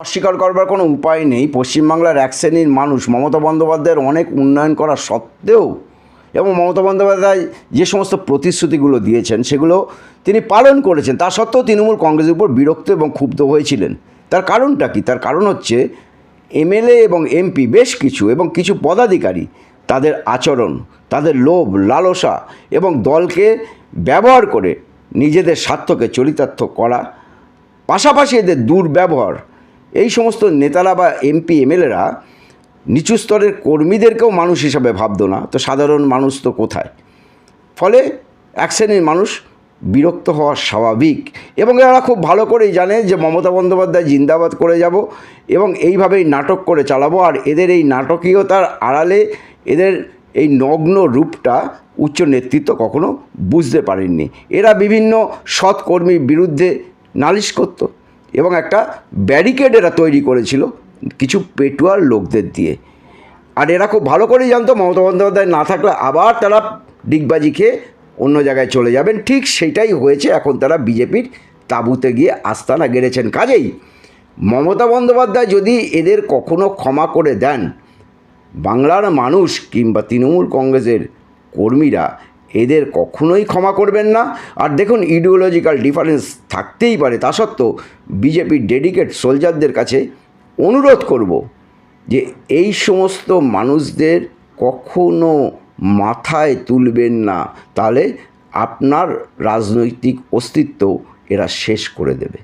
অস্বীকার করবার কোনো উপায় নেই। পশ্চিমবাংলার এক শ্রেণীর মানুষ মমতা বন্দ্যোপাধ্যায়ের অনেক উন্নয়ন করা সত্ত্বেও এবং মমতা বন্দ্যোপাধ্যায় যে সমস্ত প্রতিশ্রুতিগুলো দিয়েছেন সেগুলো তিনি পালন করেছেন, তা সত্ত্বেও তৃণমূল কংগ্রেসের উপর বিরক্ত এবং ক্ষুব্ধ হয়েছিলেন। তার কারণটা কি? তার কারণ হচ্ছে এমএলএ এবং এমপি বেশ কিছু এবং কিছু পদাধিকারী, তাদের আচরণ, তাদের লোভ লালসা এবং দলকে ব্যবহার করে নিজেদের স্বার্থকে চরিতার্থ করা, পাশাপাশি এদের দুর্ব্যবহার। এই সমস্ত নেতারা বা এমপি এমএলএরা নিচু স্তরের কর্মীদেরকেও মানুষ হিসাবে ভাবতো না, তো সাধারণ মানুষ তো কোথায়? ফলে এক শ্রেণীর মানুষ বিরক্ত হওয়া স্বাভাবিক এবং এরা খুব ভালো করেই জানে যে মমতা বন্দ্যোপাধ্যায় জিন্দাবাদ করে যাব এবং এইভাবেই নাটক করে চালাবো। আর এদের এই নাটকীয়তার আড়ালে এদের এই নগ্ন রূপটা উচ্চ নেতৃত্ব কখনো বুঝতে পারেননি। এরা বিভিন্ন সৎ কর্মীর বিরুদ্ধে নালিশ করত এবং একটা ব্যারিকেড এরা তৈরি করেছিল কিছু পেটুয়ার লোকদের দিয়ে। আর এরা খুব ভালো করেই জানতো মমতা বন্দ্যোপাধ্যায় না থাকলে আবার তারা ডিগবাজি খেয়ে অন্য জায়গায় চলে যাবেন। ঠিক সেটাই হয়েছে। এখন তারা বিজেপির তাঁবুতে গিয়ে আস্তানা গেড়েছেন। কাজেই মমতা বন্দ্যোপাধ্যায় যদি এদের কখনো ক্ষমা করে দেন, বাংলার মানুষ কিংবা তৃণমূল কংগ্রেসের কর্মীরা এদের কখনোই ক্ষমা করবেন না। আর দেখুন, ইডিওলজিক্যাল ডিফারেন্স থাকতেই পারে, তা সত্ত্বেও বিজেপির ডেডিকেট সোলজারদের কাছে অনুরোধ করব যে এই সমস্ত মানুষদের কখনো মাথায় তুলবেন না, তাহলে আপনার রাজনৈতিক অস্তিত্ব এরা শেষ করে দেবে।